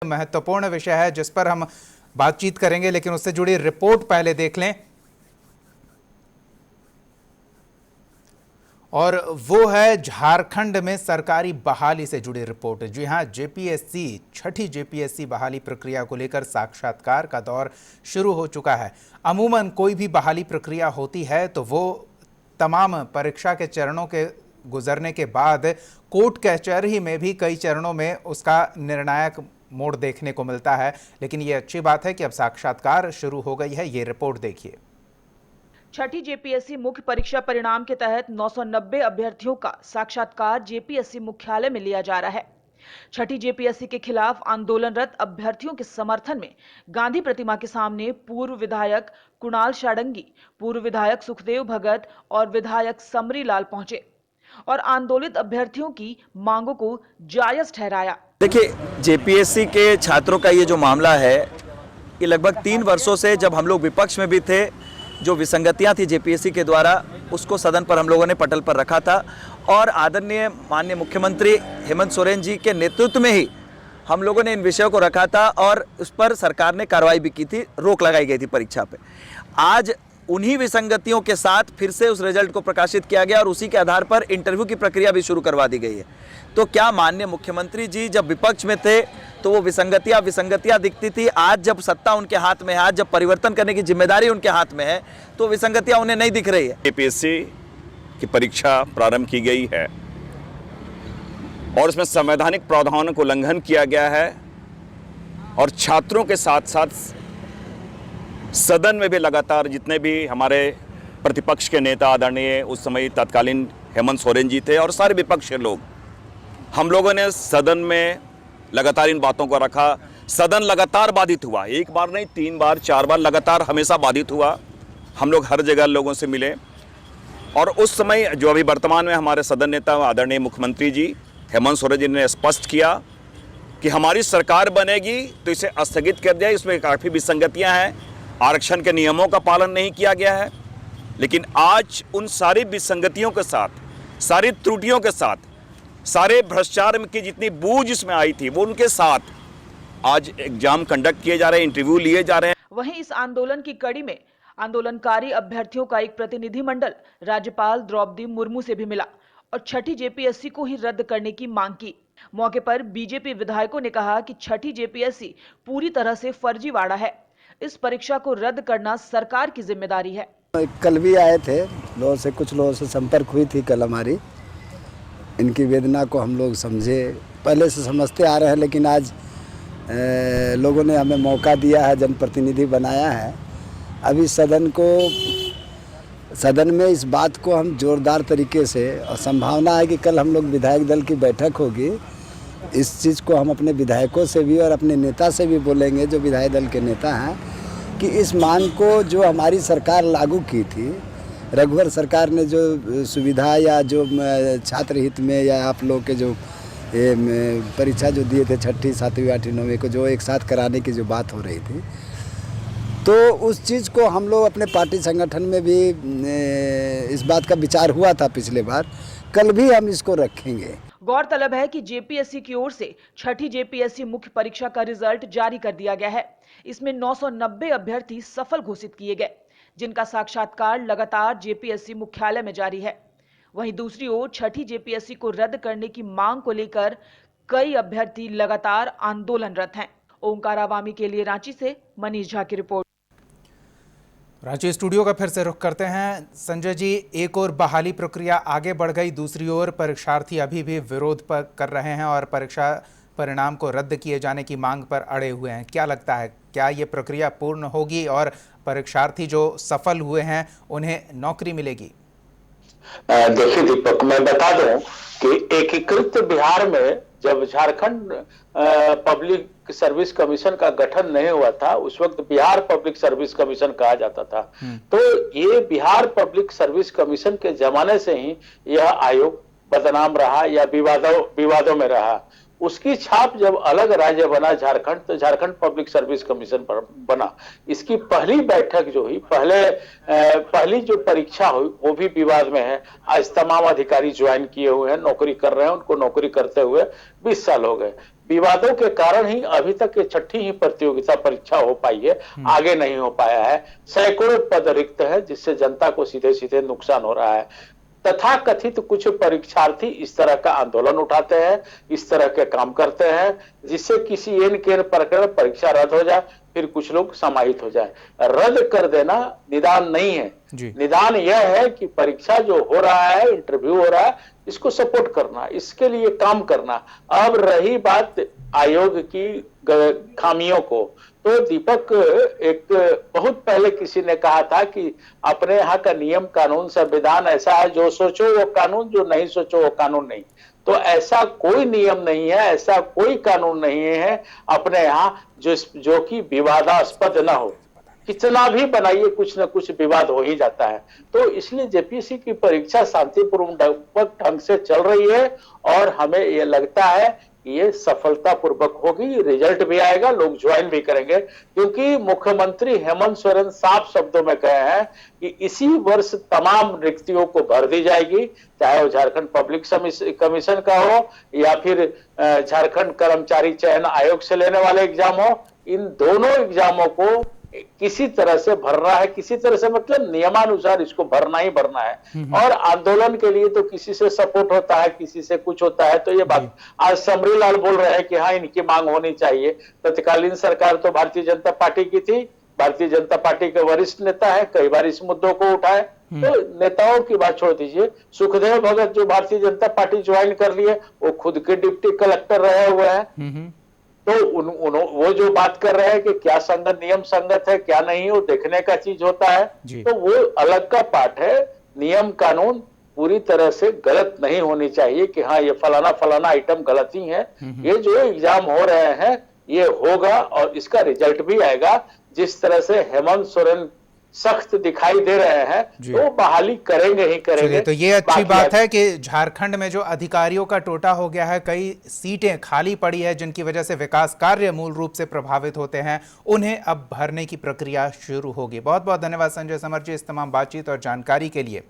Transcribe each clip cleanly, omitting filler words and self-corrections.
महत्वपूर्ण विषय है जिस पर हम बातचीत करेंगे, लेकिन उससे जुड़ी रिपोर्ट पहले देख लें। और वो है झारखंड में सरकारी बहाली से जुड़ी रिपोर्ट। जी हां, जेपीएससी छठी जेपीएससी बहाली प्रक्रिया को लेकर साक्षात्कार का दौर शुरू हो चुका है। अमूमन कोई भी बहाली प्रक्रिया होती है तो वो तमाम परीक्षा के चरणों के गुजरने के बाद कोर्ट कचहरी में भी कई चरणों में उसका निर्णायक मोड़ देखने को मिलता है। लेकिन ये अच्छी बात है कि अब साक्षात्कार शुरू हो गई है। ये रिपोर्ट देखिए। छठी जेपीएससी मुख्य परीक्षा परिणाम के तहत 990 अभ्यर्थियों का साक्षात्कार जेपीएससी मुख्यालय में लिया जा रहा है। छठी जेपीएससी के खिलाफ आंदोलनरत अभ्यर्थियों के समर्थन में गांधी प्रतिमा के सामने पूर्व विधायक कुणाल षडंगी, पूर्व विधायक सुखदेव भगत और विधायक समरी लाल पहुंचे और आंदोलित अभ्यर्थियों की मांगों को जायज ठहराया। देखिए, जेपीएससी के छात्रों का ये जो मामला है, ये लगभग 3 वर्षों से, जब हम लोग विपक्ष में भी थे, जो विसंगतियां थी जेपीएससी के द्वारा, उसको सदन पर हम लोगों ने पटल पर रखा था और आदरणीय माननीय मुख्यमंत्री हेमंत सोरेन जी के नेतृत्व में ही हम लोगों ने इन विषयों को रखा था और उस पर सरकार ने कार्रवाई भी की थी, रोक लगाई गई थी परीक्षा पे। आज उन्हीं विसंगतियों के साथ फिर से उस रिजल्ट को प्रकाशित किया गया और उसी के आधार पर इंटरव्यू की प्रक्रिया भी शुरू करवा दी गई है। तो क्या माननीय मुख्यमंत्री जी जब विपक्ष में थे तो वो विसंगतियां दिखती थी, आज जब सत्ता उनके हाथ में है, आज जब परिवर्तन करने की जिम्मेदारी उनके हाथ में है, तो विसंगतियां उन्हें नहीं दिख रही है। जेपीएससी की परीक्षा प्रारंभ की गई है और इसमें संवैधानिक प्रावधानों को उल्लंघन किया गया है और छात्रों के साथ साथ सदन में भी लगातार जितने भी हमारे प्रतिपक्ष के नेता आदरणीय उस समय तत्कालीन हेमंत सोरेन जी थे और सारे विपक्ष के लोग, हम लोगों ने सदन में लगातार इन बातों को रखा। सदन लगातार बाधित हुआ, एक बार नहीं, 3 बार 4 बार लगातार हमेशा बाधित हुआ। हम लोग हर जगह लोगों से मिले और उस समय जो अभी वर्तमान में हमारे सदन नेता आदरणीय मुख्यमंत्री जी हेमंत सोरेन जी ने स्पष्ट किया कि हमारी सरकार बनेगी तो इसे स्थगित कर दिया। इसमें काफ़ी विसंगतियाँ हैं, आरक्षण के नियमों का पालन नहीं किया गया है। लेकिन आज उन सारी विसंगतियों के साथ, सारी त्रुटियों के साथ, सारे भ्रष्टाचार की जितनी बूझ इसमें आई थी वो उनके साथ आज एग्जाम कंडक्ट किए जा रहे हैं, इंटरव्यू लिए जा रहे हैं। वहीं इस आंदोलन की कड़ी में आंदोलनकारी अभ्यर्थियों का एक प्रतिनिधिमंडल राज्यपाल द्रौपदी मुर्मू से भी मिला और छठी जेपीएससी को ही रद्द करने की मांग की। मौके पर बीजेपी विधायकों ने कहा कि छठी जेपीएससी पूरी तरह से फर्जीवाड़ा है, इस परीक्षा को रद्द करना सरकार की जिम्मेदारी है। कल भी आए थे, कुछ लोगों से संपर्क हुई थी कल हमारी। इनकी वेदना को हम लोग समझे, पहले से समझते आ रहे हैं, लेकिन आज लोगों ने हमें मौका दिया है, जनप्रतिनिधि बनाया है। अभी सदन में इस बात को हम जोरदार तरीके से, और संभावना है कि कल हम लोग विधायक दल की बैठक होगी, इस चीज़ को हम अपने विधायकों से भी और अपने नेता से भी बोलेंगे, जो विधायक दल के नेता हैं, कि इस मांग को जो हमारी सरकार लागू की थी, रघुवर सरकार ने जो सुविधा या जो छात्र हित में या आप लोग के जो परीक्षा जो दिए थे 6ठी 7वीं 8वीं 9वीं को, जो एक साथ कराने की जो बात हो रही थी, तो उस चीज़ को हम लोग अपने पार्टी संगठन में भी इस बात का विचार हुआ था पिछले बार, कल भी हम इसको रखेंगे। गौरतलब है कि जेपीएससी की ओर से छठी जेपीएससी मुख्य परीक्षा का रिजल्ट जारी कर दिया गया है। इसमें 990 अभ्यर्थी सफल घोषित किए गए, जिनका साक्षात्कार लगातार जेपीएससी मुख्यालय में जारी है। वहीं दूसरी ओर छठी जेपीएससी को रद्द करने की मांग को लेकर कई अभ्यर्थी लगातार आंदोलनरत हैं। ओंकार आवामी के लिए रांची से मनीष झा की रिपोर्ट। रांची स्टूडियो का फिर से रुख करते हैं। संजय जी, एक और बहाली प्रक्रिया आगे बढ़ गई, दूसरी ओर परीक्षार्थी अभी भी विरोध कर रहे हैं और परीक्षा परिणाम को रद्द किए जाने की मांग पर अड़े हुए हैं। क्या लगता है, क्या ये प्रक्रिया पूर्ण होगी और परीक्षार्थी जो सफल हुए हैं उन्हें नौकरी मिलेगी? देखिए दीपक, मैं बता दूं कि एकीकृत बिहार में जब झारखंड पब्लिक सर्विस कमीशन का गठन नहीं हुआ था, उस वक्त बिहार पब्लिक सर्विस कमीशन कहा जाता था। तो ये बिहार पब्लिक सर्विस कमीशन के जमाने से ही यह आयोग बदनाम रहा या विवादों में रहा। उसकी छाप जब अलग राज्य बना झारखंड, तो झारखंड पब्लिक सर्विस कमीशन पर बना। इसकी पहली बैठक जो हुई, पहली जो परीक्षा हुई, वो भी विवाद में है। आज तमाम अधिकारी ज्वाइन किए हुए हैं, नौकरी कर रहे हैं, उनको नौकरी करते हुए 20 साल हो गए। विवादों के कारण ही अभी तक ये छठी ही प्रतियोगिता परीक्षा हो पाई है, आगे नहीं हो पाया है। सैकड़ों पद रिक्त है जिससे जनता को सीधे सीधे नुकसान हो रहा है। तथा कथित कुछ परीक्षार्थी इस तरह का आंदोलन उठाते हैं, इस तरह के काम करते हैं जिससे किसी एन केन प्रकरण परीक्षा रद्द हो जाए, फिर कुछ लोग समाहित हो जाए। रद्द कर देना निदान नहीं है। निदान यह है कि परीक्षा जो हो रहा है, इंटरव्यू हो रहा है, इसको सपोर्ट करना, इसके लिए काम करना। अब रही बात आयोग की खामियों को, तो दीपक, एक बहुत पहले किसी ने कहा था कि अपने यहाँ का नियम कानून संविधान ऐसा है, जो सोचो वो कानून, जो नहीं सोचो वो कानून नहीं। तो ऐसा कोई नियम नहीं है, ऐसा कोई कानून नहीं है अपने यहाँ जो कि विवादास्पद ना हो। कितना भी बनाइए कुछ न कुछ विवाद हो ही जाता है। तो इसलिए जेपीएससी की परीक्षा शांतिपूर्ण ढंग से चल रही है और हमें ये लगता है कि ये सफलतापूर्वक होगी, रिजल्ट भी आएगा, लोग ज्वाइन भी करेंगे, क्योंकि मुख्यमंत्री हेमंत सोरेन साफ शब्दों में कहे हैं कि इसी वर्ष तमाम रिक्तियों को भर दी जाएगी, चाहे वो झारखंड पब्लिक कमीशन का हो या फिर झारखंड कर्मचारी चयन आयोग से लेने वाले एग्जाम हो। इन दोनों एग्जामों को किसी तरह से भरना है, किसी तरह से मतलब नियमानुसार इसको भरना ही भरना है। और आंदोलन के लिए तो किसी से सपोर्ट होता है, किसी से कुछ होता है। तो ये बात आज समरी लाल बोल रहे हैं कि हाँ इनकी मांग होनी चाहिए। तत्कालीन सरकार तो भारतीय जनता पार्टी की थी, भारतीय जनता पार्टी के वरिष्ठ नेता है, कई बार इस मुद्दों को उठाए। तो नेताओं की बात छोड़ दीजिए, सुखदेव भगत जो भारतीय जनता पार्टी ज्वाइन कर लिए, वो खुद के डिप्टी कलेक्टर रहे हुए हैं। तो वो जो बात कर रहे हैं कि क्या संगत नियम संगत है क्या नहीं, वो देखने का चीज होता है। तो वो अलग का पार्ट है। नियम कानून पूरी तरह से गलत नहीं होनी चाहिए कि हाँ ये फलाना फलाना आइटम गलत ही है। ये जो एग्जाम हो रहे हैं ये होगा और इसका रिजल्ट भी आएगा। जिस तरह से हेमंत सोरेन सख्त दिखाई दे रहे हैं तो बहाली करेंगे ही करेंगे। तो ये अच्छी बात है कि झारखंड में जो अधिकारियों का टोटा हो गया है, कई सीटें खाली पड़ी है जिनकी वजह से विकास कार्य मूल रूप से प्रभावित होते हैं, उन्हें अब भरने की प्रक्रिया शुरू होगी। बहुत बहुत धन्यवाद संजय समर जी इस तमाम बातचीत और जानकारी के लिए।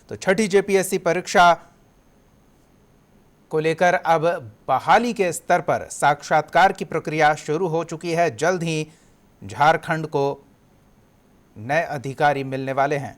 तो छठी जेपीएससी परीक्षा को लेकर अब बहाली के स्तर पर साक्षात्कार की प्रक्रिया शुरू हो चुकी है। जल्द ही झारखंड को नए अधिकारी मिलने वाले हैं।